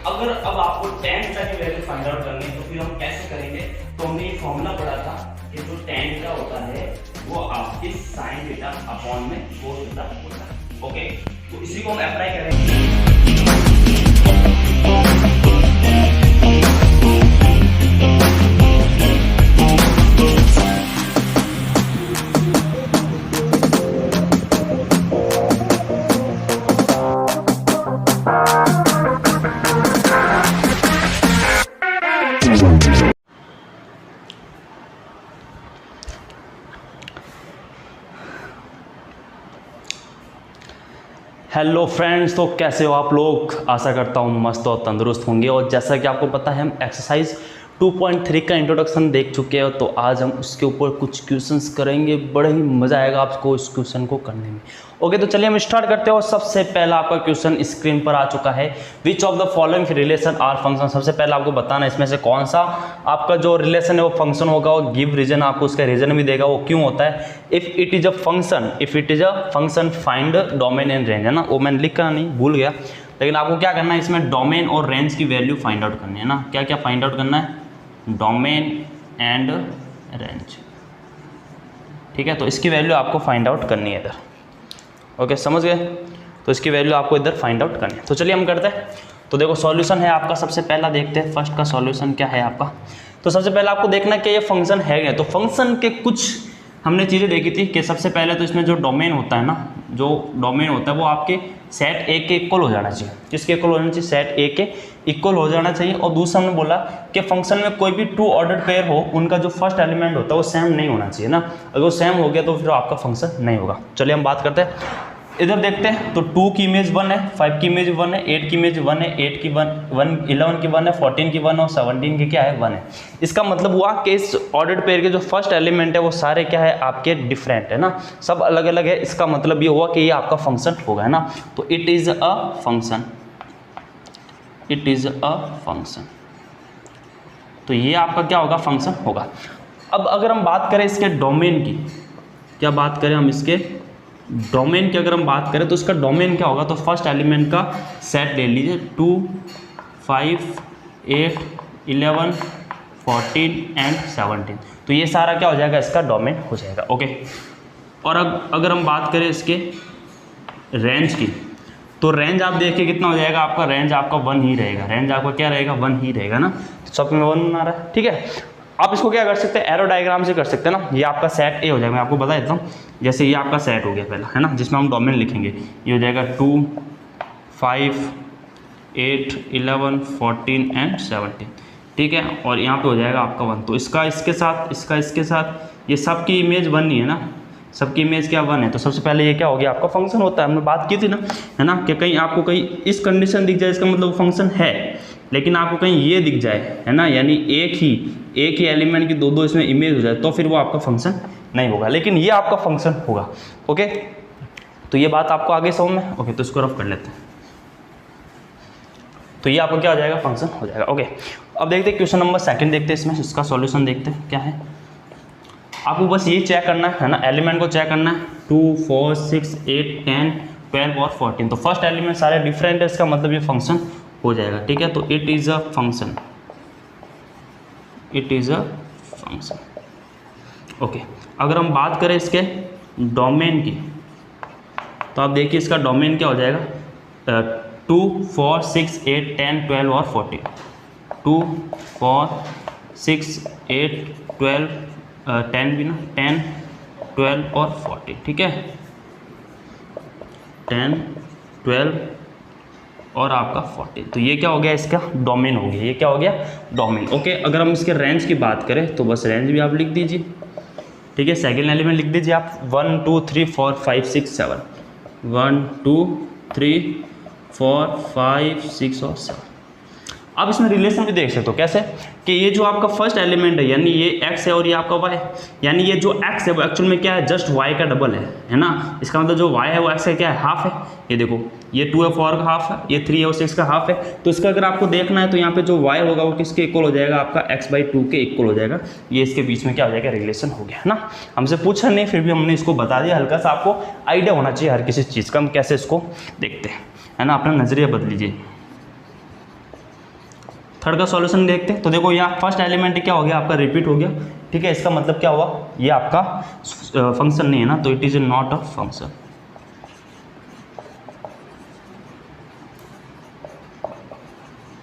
अगर अब आपको tan थीटा की वैल्यू फाइंड आउट करनी है तो फिर हम कैसे करेंगे, तो हमने ये फॉर्मूला पढ़ा था कि जो tan थीटा होता है वो आपकी sin थीटा अपॉन में cos थीटा होता है। ओके, तो इसी को हम अप्लाई करेंगे। हेलो फ्रेंड्स, तो कैसे हो आप लोग? आशा करता हूँ मस्त और तंदुरुस्त होंगे। और जैसा कि आपको पता है हम एक्सरसाइज 2.3 का इंट्रोडक्शन देख चुके हैं, तो आज हम उसके ऊपर कुछ क्वेश्चंस करेंगे। बड़ा ही मज़ा आएगा आपको इस क्वेश्चन को करने में। ओके, तो चलिए हम स्टार्ट करते हैं। सबसे पहला आपका क्वेश्चन स्क्रीन पर आ चुका है। Which of the following relation are function. सबसे पहले आपको बताना है इसमें से कौन सा आपका जो रिलेशन है वो फंक्शन होगा। और गिव रीजन, आपको उसका रीजन भी देगा वो क्यों होता है। If it is a function find domain and range, है ना। वो मैंने लिखा नहीं, भूल गया, लेकिन आपको क्या करना है इसमें डोमेन और रेंज की वैल्यू फाइंड आउट करनी है ना। क्या क्या फाइंड आउट करना है? Domain and range. ठीक है, तो इसकी वैल्यू आपको फाइंड आउट करनी है इधर। ओके, समझ गए? तो इसकी वैल्यू आपको इधर फाइंड आउट करनी है। तो चलिए हम करते हैं। तो देखो सॉल्यूशन है आपका, सबसे पहला देखते हैं फर्स्ट का सॉल्यूशन क्या है आपका। तो सबसे पहले आपको देखना है कि ये फंक्शन है क्या। तो फंक्शन के कुछ हमने चीज़ें देखी थी कि सबसे पहले तो इसमें जो डोमेन होता है ना, जो डोमेन होता है वो आपके सेट ए के इक्वल हो जाना चाहिए। किसके इक्वल हो जाना चाहिए? सेट ए के इक्वल हो जाना चाहिए। और दूसरा हमने बोला कि फंक्शन में कोई भी टू ऑर्डर्ड पेयर हो, उनका जो फर्स्ट एलिमेंट होता है वो सेम नहीं होना चाहिए ना। अगर वो सेम हो गया तो फिर आपका फंक्शन नहीं होगा। चलिए हम बात करते हैं, इधर देखते हैं। तो 2 की इमेज 1 है, 5 की इमेज 1 है, 8 की इमेज 1 है, 8 की 1, 11 की 1 है, 14 की 1 और 17 की क्या है 1 है। इसका मतलब हुआ कि इस ऑर्डर्ड पेयर के जो फर्स्ट एलिमेंट है वो सारे क्या है आपके डिफरेंट है ना, सब अलग अलग है। इसका मतलब ये हुआ कि ये आपका फंक्शन होगा, है ना। तो it is a function, it is a function. तो ये आपका क्या होगा? फंक्शन होगा। अब अगर हम बात करें इसके डोमेन की, क्या बात करें हम इसके डोमेन की, अगर हम बात करें तो इसका डोमेन क्या होगा? तो फर्स्ट एलिमेंट का सेट ले लीजिए, 2, 5, 8, 11, 14 एंड 17। तो ये सारा क्या हो जाएगा? इसका डोमेन हो जाएगा। ओके, और अब अगर हम बात करें इसके रेंज की, तो रेंज आप देखिए कितना हो जाएगा आपका। रेंज आपका 1 ही रहेगा। रेंज आपका क्या रहेगा? 1 ही रहेगा ना। तो सब में 1 आ रहा है, ठीक है। आप इसको क्या कर सकते हैं? एरो डायग्राम से कर सकते हैं ना। ये आपका सेट ए हो जाएगा। मैं आपको बता देता हूँ, जैसे ये आपका सेट हो गया पहला, है ना, जिसमें हम डोमेन लिखेंगे। ये हो जाएगा 2, 5, 8, 11, 14 एंड 17, ठीक है। और यहाँ पे हो जाएगा आपका 1। तो इसका इसके साथ, इसका इसके साथ, ये सब की इमेज 1 ही है ना। सबकी इमेज क्या 1 है। तो सबसे पहले ये क्या हो गया? आपका फंक्शन होता है। हमने बात की थी ना, है ना, कि कहीं आपको कहीं इस कंडीशन दिख जाए इसका मतलब फंक्शन है। लेकिन आपको कहीं ये दिख जाए, है ना, यानी एक ही एलिमेंट की दो इसमें इमेज हो जाए, तो फिर वो आपका फंक्शन नहीं होगा। लेकिन ये आपका फंक्शन होगा। ओके, तो ये बात आपको आगे समझ में। ओके, तो इसको रफ कर लेते हैं। तो ये आपका क्या हो जाएगा? फंक्शन हो जाएगा। ओके, अब देखते हैं क्वेश्चन नंबर 2 देखते हैं। इसमें इसका सॉल्यूशन देखते हैं क्या है। आपको बस ये चेक करना है ना, एलिमेंट को चेक करना है। 2, 4, 6, 8, 10, 12 और 14। तो फर्स्ट एलिमेंट सारे डिफरेंट है, इसका मतलब ये फंक्शन हो जाएगा, ठीक है। तो it is a function, it is a function. Okay, अगर हम बात करें इसके डोमेन की, तो आप देखिए इसका डोमेन क्या हो जाएगा? 2, 4, 6, 8, 10, 12 और 14। 2, 4, 6, 8, 12, 10 भी ना, 10, 12 और 14, ठीक है। 10, 12 और आपका 14। तो ये क्या हो गया? इसका डोमेन हो गया। ये क्या हो गया? डोमेन। ओके, अगर हम इसके रेंज की बात करें तो बस रेंज भी आप लिख दीजिए, ठीक है। सेकेंड एलिमेंट लिख दीजिए आप 1, 2, 3, 4, 5, 6, 7। 1, 2, 3, 4, 5, 6 और 7। आप इसमें रिलेशन भी देख सकते हो। कैसे? कि ये जो आपका फर्स्ट एलिमेंट है, यानी ये x है और ये आपका y, यानी ये जो x है वो एक्चुअल में क्या है? जस्ट y का डबल है ना। इसका मतलब जो y है वो x का क्या है? हाफ है। ये देखो, ये 2 है 4 का हाफ है, ये 3 है और 6 का हाफ है। तो इसका अगर आपको देखना है तो यहाँ पे जो y होगा वो किसके इक्वल हो जाएगा? आपका x/2 के इक्वल हो जाएगा। ये इसके बीच में क्या हो जाएगा? रिलेशन हो गया, है ना। हमसे पूछा नहीं, फिर भी हमने इसको बता दिया। हल्का सा आपको आइडिया होना चाहिए हर किसी चीज़ का, हम कैसे इसको देखते हैं, है ना। अपना नज़रिया बदल लीजिए। थर्ड का सॉल्यूशन देखते हैं। तो देखो यहाँ फर्स्ट एलिमेंट क्या हो गया आपका, रिपीट हो गया, ठीक है। इसका मतलब क्या हुआ, ये आपका फंक्शन नहीं है ना, तो it is not a function.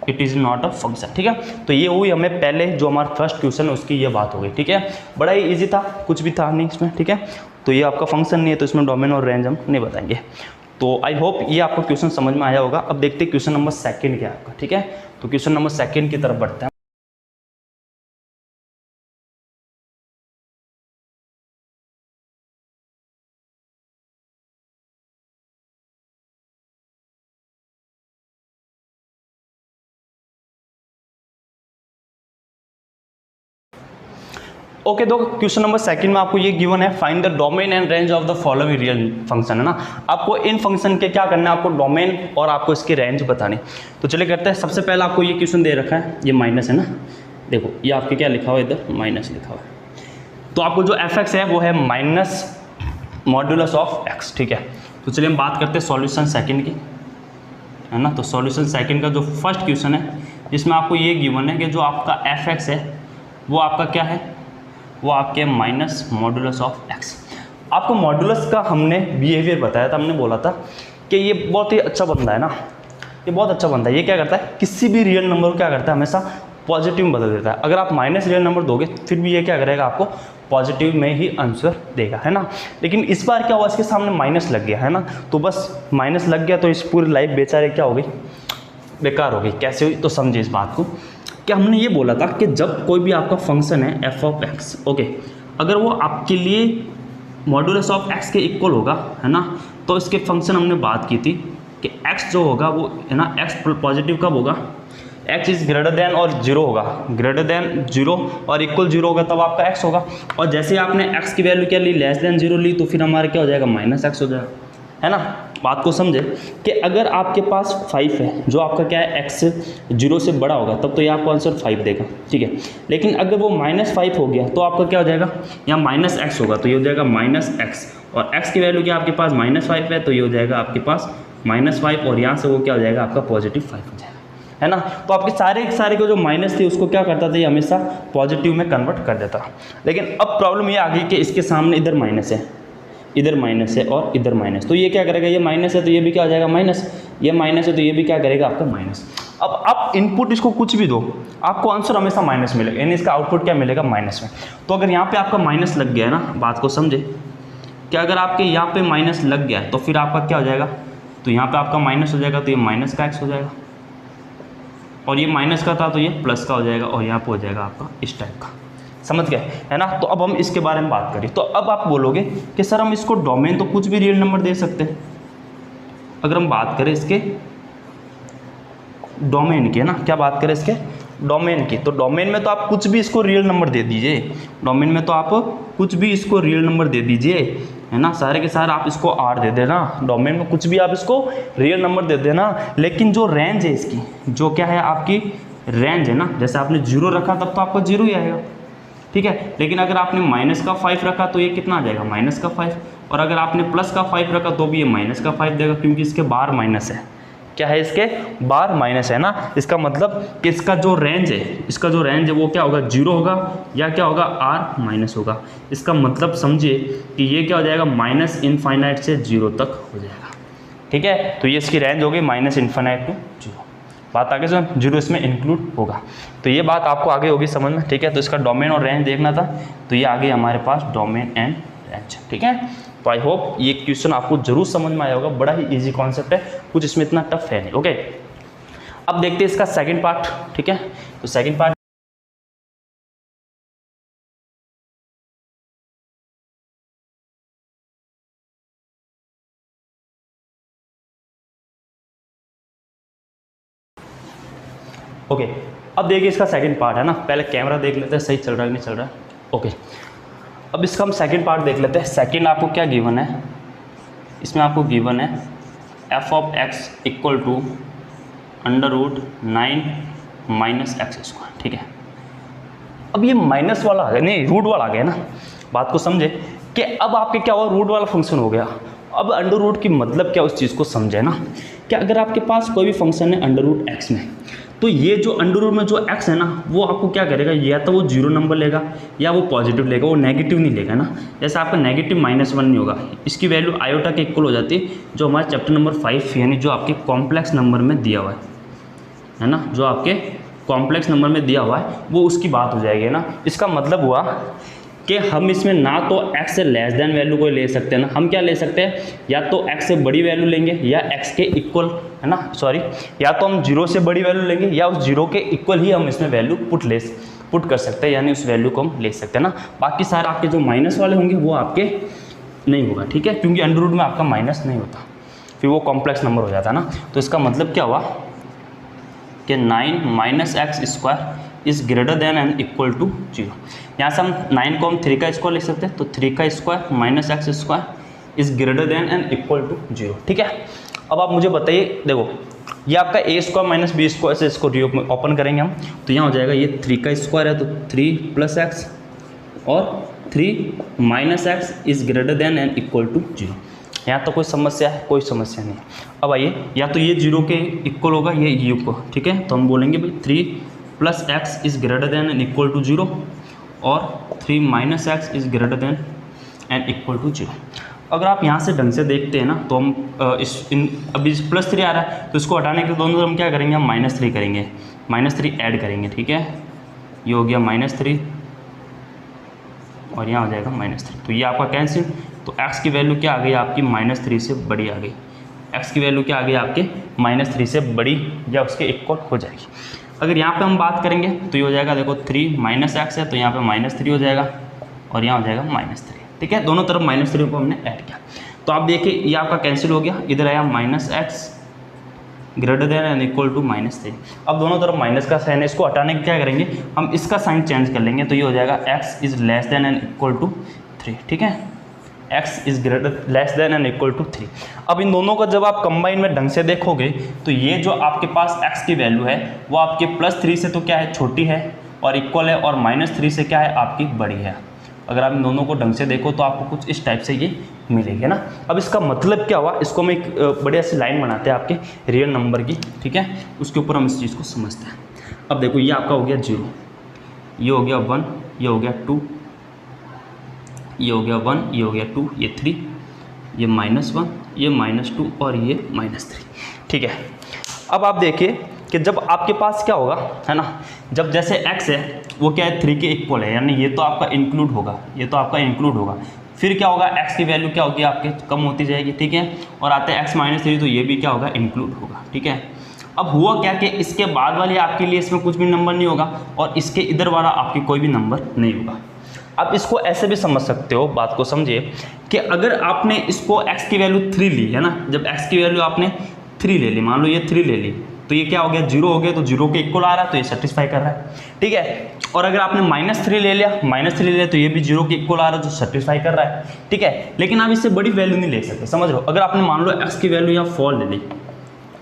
It is not a function, ठीक है। तो ये हुई हमें पहले जो हमारा फर्स्ट क्वेश्चन उसकी ये बात हो गई, ठीक है। बड़ा ही इजी था, कुछ भी था नहीं इसमें, ठीक है। तो ये आपका फंक्शन नहीं है, तो इसमें डोमेन और रेंज हम नहीं बताएंगे। तो आई होप ये आपको क्वेश्चन समझ में आया होगा। अब देखते हैं क्वेश्चन नंबर सेकंड क्या है आपका, ठीक है। तो क्वेश्चन नंबर सेकंड की तरफ बढ़ते हैं। ओके, तो क्वेश्चन नंबर सेकंड में आपको ये गिवन है, find the domain and range of the following real function, है ना। आपको इन फंक्शन के क्या करना है, आपको डोमेन और आपको इसकी रेंज बतानी। तो चलिए करते हैं। सबसे पहले आपको ये क्वेश्चन दे रखा है, ये माइनस है ना, देखो ये आपके क्या लिखा हुआ है, इधर माइनस लिखा हुआ है। तो आपको जो एफ एक्स है वो है माइनस मॉड्यूलस ऑफ एक्स, ठीक है। तो चलिए हम बात करते हैं सॉल्यूशन सेकंड की, है ना। तो सॉल्यूशन सेकंड का जो फर्स्ट क्वेश्चन है, जिसमें आपको ये गिवन है कि जो आपका एफ एक्स है वो आपका क्या है, वो आपके माइनस मॉड्यूलस ऑफ एक्स। आपको मॉड्यूलस का हमने बिहेवियर बताया था, हमने बोला था कि ये बहुत ही अच्छा बंदा है ना, ये बहुत अच्छा बंदा है। ये क्या करता है, किसी भी रियल नंबर को क्या करता है, हमेशा पॉजिटिव में बदल देता है। अगर आप माइनस रियल नंबर दोगे फिर भी ये क्या करेगा, आपको पॉजिटिव में ही आंसर देगा, है ना। लेकिन इस बार क्या हुआ, इसके सामने माइनस लग गया, है ना। तो बस माइनस लग गया तो इस पूरी लाइफ बेचारे क्या हो गई, बेकार हो गई। कैसे हुई, तो समझे इस बात को कि हमने ये बोला था कि जब कोई भी आपका फंक्शन है एफ ऑफ एक्स, ओके, अगर वो आपके लिए मॉड्यूलस ऑफ एक्स के इक्वल होगा, है ना, तो इसके फंक्शन हमने बात की थी कि एक्स जो होगा वो, है ना, एक्स पॉजिटिव कब होगा, एक्स इज ग्रेटर देन और जीरो होगा, ग्रेटर देन जीरो और इक्वल जीरो होगा तब आपका एक्स होगा। और जैसे ही आपने एक्स की वैल्यू क्या ली, लेस देन जीरो ली, तो फिर हमारा क्या हो जाएगा, माइनस एक्स हो जाएगा, है ना। बात को समझे कि अगर आपके पास 5 है, जो आपका क्या है, एक्स जीरो से बड़ा होगा, तब तो ये आपको आंसर 5 देगा, ठीक है। लेकिन अगर वो -5 हो गया तो आपका क्या हो जाएगा, यहाँ माइनस एक्स होगा, तो ये हो जाएगा माइनस एक्स, और एक्स की वैल्यू क्या आपके पास -5 है, तो ये हो जाएगा आपके पास -5, और यहाँ से वो क्या हो जाएगा, आपका +5 हो जाएगा, है ना। तो आपके सारे को जो माइनस थे उसको क्या करता था, ये हमेशा पॉजिटिव में कन्वर्ट कर देता। लेकिन अब प्रॉब्लम ये आ गई कि इसके सामने इधर माइनस है, इधर माइनस है और इधर माइनस, तो ये क्या करेगा, ये माइनस है तो ये भी क्या हो जाएगा माइनस, ये माइनस है तो ये भी क्या करेगा आपका माइनस। अब आप इनपुट इसको कुछ भी दो, आपको आंसर हमेशा माइनस मिलेगा, यानी इसका आउटपुट क्या मिलेगा, माइनस में। तो अगर यहाँ पे आपका माइनस लग गया है ना, बात को समझे कि अगर आपके यहाँ पे माइनस लग गया है तो फिर आपका क्या हो जाएगा, तो यहाँ पे आपका माइनस हो जाएगा, तो ये माइनस का एक्स हो जाएगा, और ये माइनस का था तो ये प्लस का हो जाएगा, और यहाँ पे हो जाएगा आपका इस टाइप का, समझ गए, है ना। तो अब हम इसके बारे में बात करें, तो अब आप बोलोगे कि सर हम इसको डोमेन तो कुछ भी रियल नंबर दे सकते हैं। अगर हम बात करें इसके डोमेन की, है ना, क्या बात करें इसके डोमेन की, तो डोमेन में तो आप कुछ भी इसको रियल नंबर दे दीजिए, डोमेन में तो आप कुछ भी इसको रियल नंबर दे दीजिए, है ना, सारे के सारे आप इसको आर दे देना, डोमेन में कुछ भी आप इसको रियल नंबर दे देना। लेकिन जो रेंज है इसकी, जो क्या है आपकी रेंज है ना, जैसे आपने 0 रखा तब तो आपको 0 ही आएगा, ठीक है। लेकिन अगर आपने माइनस का 5 रखा तो ये कितना आ जाएगा, माइनस का 5, और अगर आपने प्लस का 5 रखा तो भी ये माइनस का 5 देगा, क्योंकि इसके बाहर माइनस है, क्या है, इसके बाहर माइनस है ना। इसका मतलब कि इसका जो रेंज है, इसका जो रेंज है वो क्या होगा, 0 होगा या क्या होगा, आर माइनस होगा। इसका मतलब समझिए कि ये क्या हो जाएगा, माइनस इनफाइनाइट से 0 तक हो जाएगा, ठीक है। तो ये इसकी रेंज होगी माइनस इनफाइनाइट टू 0। बात आगे से 0 इसमें इंक्लूड होगा, तो ये बात आपको आगे होगी समझ में, ठीक है। तो इसका डोमेन और रेंज देखना था, तो ये आगे हमारे पास डोमेन एंड रेंज, ठीक है। तो आई होप ये क्वेश्चन आपको जरूर समझ में आया होगा, बड़ा ही इजी कॉन्सेप्ट है, कुछ इसमें इतना टफ है नहीं, ओके। अब देखते हैं इसका सेकंड पार्ट, ठीक है। तो सेकंड पार्ट ओके। अब देखिए इसका सेकंड पार्ट है ना, पहले कैमरा देख लेते हैं सही चल रहा है नहीं चल रहा है, ओके। अब इसका हम सेकंड पार्ट देख लेते हैं। सेकंड आपको क्या गिवन है, इसमें आपको गिवन है f of x equal to √9 - x², ठीक है। अब ये माइनस वाला आ गया, नहीं रूट वाला आ गया ना, बात को समझे कि अब आपके क्या हुआ, रूट वाला फंक्शन हो गया। अब √, की मतलब क्या, उस चीज़ को समझे ना, कि अगर आपके पास कोई भी फंक्शन है √x में, तो ये जो अंडर रूट में जो x है ना वो आपको क्या करेगा, या तो वो 0 नंबर लेगा या वो पॉजिटिव लेगा, वो नेगेटिव नहीं लेगा ना। जैसे आपका नेगेटिव -1 नहीं होगा, इसकी वैल्यू आयोटा के इक्वल हो जाती है, जो हमारे चैप्टर नंबर 5 यानी जो आपके कॉम्प्लेक्स नंबर में दिया हुआ है ना, जो आपके कॉम्प्लेक्स नंबर में दिया हुआ है वो उसकी बात हो जाएगी ना। इसका मतलब हुआ कि हम इसमें ना तो x से लेस देन वैल्यू को ले सकते हैं ना, हम क्या ले सकते हैं, या तो x से बड़ी वैल्यू लेंगे या x के इक्वल, है ना, सॉरी, या तो हम 0 से बड़ी वैल्यू लेंगे या उस 0 के इक्वल ही हम इसमें वैल्यू पुट कर सकते हैं, यानी उस वैल्यू को हम ले सकते हैं ना। बाकी सारे आपके जो माइनस वाले होंगे वो आपके नहीं होगा, ठीक है, क्योंकि अंडर रूट में आपका माइनस नहीं होता, फिर वो कॉम्प्लेक्स नंबर हो जाता है ना। तो इसका मतलब क्या हुआ कि 9 - x² is greater than and equal to 0। यहाँ से हम 9 को हम 3 का स्क्वायर लिख सकते हैं, तो 3 का square - x² is greater than and equal to 0, ठीक है। अब आप मुझे बताइए, देखो ये आपका a² - b² से इसको ओपन करेंगे हम, तो यहाँ हो जाएगा ये 3 का स्क्वायर है तो 3 + x और 3 - x is greater than and equal to 0। यहाँ तो कोई समस्या है? कोई समस्या नहीं। अब आइए, या तो ये 0 के इक्वल होगा, ये u को, ठीक है, तो हम बोलेंगे भाई 3 + x is greater than and equal to 0 और 3 - x is greater than and equal to 0। अगर आप यहाँ से ढंग से देखते हैं ना तो हम अभी +3 आ रहा है तो इसको हटाने के दोनों हम क्या करेंगे, हम -3 करेंगे, -3 ऐड करेंगे, ठीक है, ये हो गया -3 और यहाँ हो जाएगा -3, तो ये आपका कैंसिल। तो x की वैल्यू क्या आ गई आपकी, -3 से बड़ी आ गई, x की वैल्यू क्या आ गई आपके -3 से बड़ी या उसके इक्वल हो जाएगी। अगर यहाँ पे हम बात करेंगे तो ये हो जाएगा, देखो 3 - x है तो यहाँ पे -3 हो जाएगा और यहाँ हो जाएगा -3, ठीक है, दोनों तरफ -3 को हमने ऐड किया। तो आप देखिए ये आपका कैंसिल हो गया, इधर आया -x greater than and equal to -3। अब दोनों तरफ माइनस का साइन है, इसको हटाने के क्या करेंगे, हम इसका साइन चेंज कर लेंगे, तो ये हो जाएगा x is less than and equal to 3, ठीक है, x is greater less than and equal to 3। अब इन दोनों का जब आप कंबाइन में ढंग से देखोगे तो ये जो आपके पास x की वैल्यू है वो आपके +3 से तो क्या है, छोटी है और इक्वल है, और -3 से क्या है, आपकी बड़ी है। अगर आप इन दोनों को ढंग से देखो तो आपको कुछ इस टाइप से ये मिलेगी ना। अब इसका मतलब क्या हुआ, इसको हम एक बढ़िया सी लाइन बनाते हैं आपके रियल नंबर की, ठीक है, उसके ऊपर हम इस चीज़ को समझते हैं। अब देखो ये आपका हो गया 0, ये हो गया 1, ये हो गया 2, ये हो गया 1, ये हो गया 2, ये 3, ये -1, ये -2 और ये -3, ठीक है। अब आप देखिए कि जब आपके पास क्या होगा, है ना, जब जैसे x है वो क्या है 3 के इक्वल है, यानी ये तो आपका इंक्लूड होगा, ये तो आपका इंक्लूड होगा, फिर क्या होगा, x की वैल्यू क्या होगी आपके कम होती जाएगी, ठीक है, और आते हैं x -3 तो ये भी क्या होगा, इंक्लूड होगा, ठीक है। अब हुआ क्या कि इसके बाद वाली आपके लिए इसमें कुछ भी नंबर नहीं होगा और इसके इधर वाला आपकी कोई भी नंबर नहीं होगा। अब इसको ऐसे भी समझ सकते हो, बात को समझिए कि अगर आपने इसको x की वैल्यू 3 ली है ना, जब x की वैल्यू आपने 3 ले ली, मान लो ये 3 ले ली, तो ये क्या हो गया, 0 हो गया, तो 0 के इक्वल आ रहा है तो ये सेटिस्फाई कर रहा है, ठीक है। और अगर आपने -3 ले लिया, -3 ले लिया तो ये भी 0 के इक्वल आ रहा है जो सेटिस्फाई कर रहा है, ठीक है। लेकिन आप इससे बड़ी वैल्यू नहीं ले सकते, समझ लो। अगर आपने मान लो x की वैल्यू यहाँ 4 ले ली,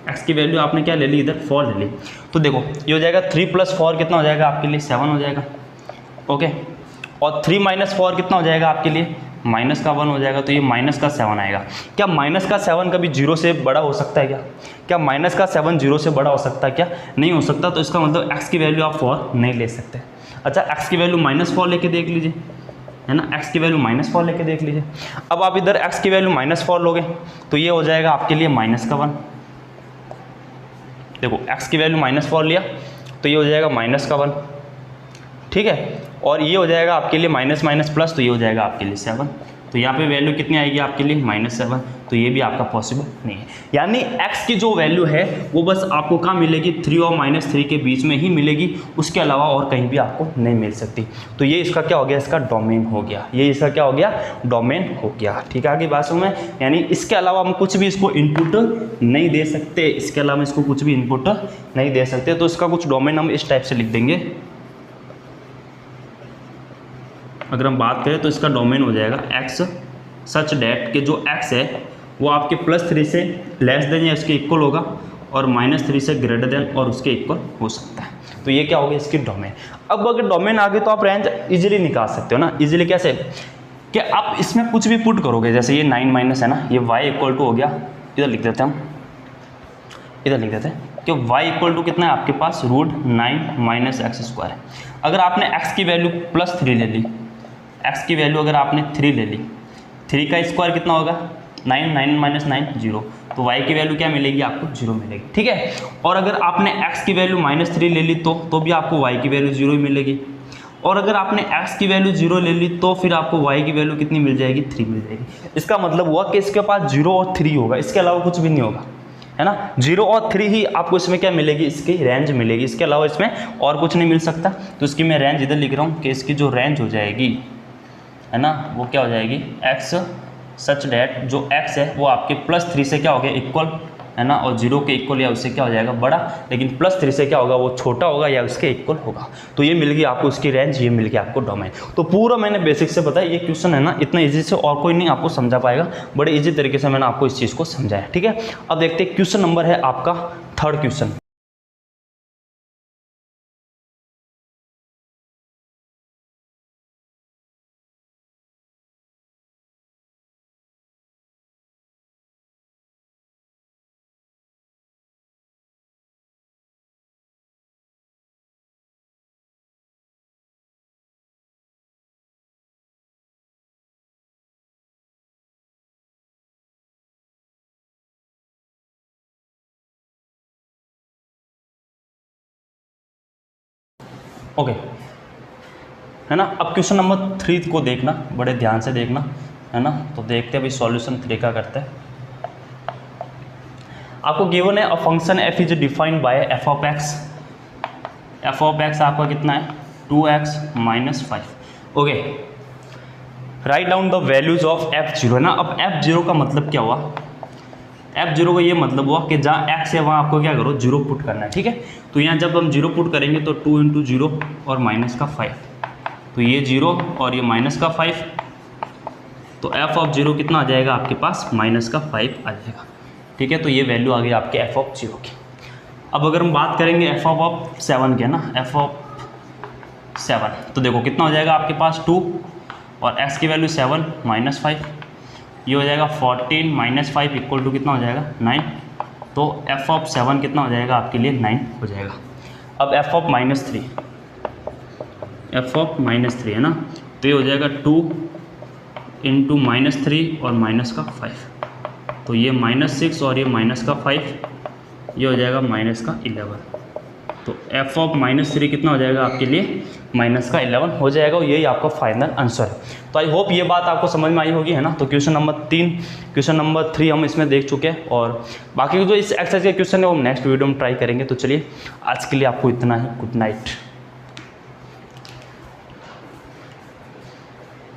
x की वैल्यू आपने क्या ले ली, इधर 4 ले ली, तो देखो ये हो जाएगा 3 + 4 कितना हो जाएगा आपके लिए, 7 हो जाएगा, ओके। और 3 - 4 कितना हो जाएगा आपके लिए, -1 हो जाएगा, तो ये -7 आएगा। क्या -7 कभी 0 से बड़ा हो सकता है क्या? क्या -7 0 से बड़ा हो सकता है क्या? नहीं हो सकता। तो इसका मतलब x की वैल्यू आप 4 नहीं ले सकते। अच्छा, x की वैल्यू -4 लेके देख लीजिए, है ना, x की वैल्यू -4 लेके देख लीजिए। अब आप इधर x की वैल्यू -4 लोगे तो ये हो जाएगा आपके लिए -1। देखो x की वैल्यू -4 लिया तो ये हो जाएगा -1, ठीक है। और ये हो जाएगा आपके लिए माइनस प्लस, तो ये हो जाएगा आपके लिए 7। तो यहाँ पे वैल्यू कितनी आएगी आपके लिए, -7। तो ये भी आपका पॉसिबल नहीं है। यानी x की जो वैल्यू है वो बस आपको कहाँ मिलेगी, 3 और -3 के बीच में ही मिलेगी, उसके अलावा और कहीं भी आपको नहीं मिल सकती। तो ये इसका क्या हो गया, इसका डोमेन हो गया, ये इसका क्या हो गया, डोमेन हो गया, ठीक है। आगे बात में यानी इसके अलावा हम कुछ भी इसको इनपुट नहीं दे सकते, इसके अलावा इसको कुछ भी इनपुट नहीं दे सकते। तो इसका कुछ डोमेन हम इस टाइप से लिख देंगे। अगर हम बात करें तो इसका डोमेन हो जाएगा x सच डैट कि जो x है वो आपके +3 से लेस देन या उसके इक्वल होगा और -3 से ग्रेटर देन और उसके इक्वल हो सकता है। तो ये क्या हो गया, इसकी डोमेन। अब अगर डोमेन आ गई तो आप रेंज इजीली निकाल सकते हो ना। इजीली कैसे, कि आप इसमें कुछ भी पुट करोगे, जैसे ये 9 माइनस है ना, ये y इक्वल टू हो गया, इधर लिख देते हैं हम, इधर लिख देते हैं कि y इक्वल टू कितना है आपके पास √9 माइनस एक्स स्क्वायर है। अगर आपने x की वैल्यू +3 ले ली, x की वैल्यू अगर आपने 3 ले ली, 3 का स्क्वायर कितना होगा 9, 9 माइनस 9 0, तो y की वैल्यू क्या मिलेगी आपको 0 मिलेगी, ठीक है। और अगर आपने x की वैल्यू -3 ले ली तो भी आपको y की वैल्यू 0 ही मिलेगी। और अगर आपने x की वैल्यू 0 ले ली तो फिर आपको y की वैल्यू कितनी मिल जाएगी 3 मिल जाएगी। इसका मतलब हुआ कि इसके पास 0 और 3 होगा, इसके अलावा कुछ भी नहीं होगा, है ना। 0 और 3 ही आपको इसमें क्या मिलेगी, इसकी रेंज मिलेगी, इसके अलावा इसमें और कुछ नहीं मिल सकता। तो इसकी मैं रेंज इधर लिख रहा हूँ कि इसकी जो रेंज हो जाएगी, है ना, वो क्या हो जाएगी x सच डैट जो x है वो आपके +3 से क्या हो गया इक्वल, है ना, और 0 के इक्वल या उससे क्या हो जाएगा बड़ा, लेकिन +3 से क्या होगा वो छोटा होगा या उसके इक्वल होगा। तो ये मिल गई आपको उसकी रेंज, ये मिल गया आपको डोमेन। तो पूरा मैंने बेसिक से बताया, ये क्वेश्चन है ना इतना इजी से और कोई नहीं आपको समझा पाएगा, बड़े इजी तरीके से मैंने आपको इस चीज़ को समझाया, ठीक है। अब देखते हैं क्वेश्चन नंबर है आपका 3rd क्वेश्चन। ओके, है ना। अब क्वेश्चन नंबर 3 को देखना, बड़े ध्यान से देखना, है ना। तो देखते हैं अभी सॉल्यूशन 3 का करते हैं। आपको गिवन है a function f is defined by f of x आपका कितना है 2x - 5। Okay, write down the values of f0, है ना। अब f0 का मतलब क्या हुआ, f0 का ये मतलब हुआ कि जहाँ x है वहाँ आपको क्या करो 0 पुट करना है, ठीक है। तो यहाँ जब हम 0 पुट करेंगे तो 2 × 0 और -5, तो ये 0 और ये -5, तो f ऑफ 0 कितना आ जाएगा आपके पास -5 आ जाएगा, ठीक है। तो ये वैल्यू आ गई आपके f ऑफ 0 की। अब अगर हम बात करेंगे f ऑफ 7 के ना, f ऑफ 7, तो देखो कितना हो जाएगा आपके पास 2 और x की वैल्यू 7 -5, ये हो जाएगा 14 - 5 इक्वल टू कितना हो जाएगा 9। तो f ऑफ 7 कितना हो जाएगा आपके लिए 9 हो जाएगा। अब f ऑफ -3, है ना, तो ये हो जाएगा 2 × -3 और -5, तो ये -6 और ये -5, ये हो जाएगा -11। तो f ऑफ -3 कितना हो जाएगा आपके लिए -11 हो जाएगा, और यही आपका फाइनल आंसर है। तो आई होप ये बात आपको समझ में आई होगी, है ना। तो क्वेश्चन नंबर 3 हम इसमें देख चुके हैं, और बाकी जो इस एक्सरसाइज के क्वेश्चन है वो नेक्स्ट वीडियो में ट्राई करेंगे। तो चलिए आज के लिए आपको इतना ही, गुड नाइट।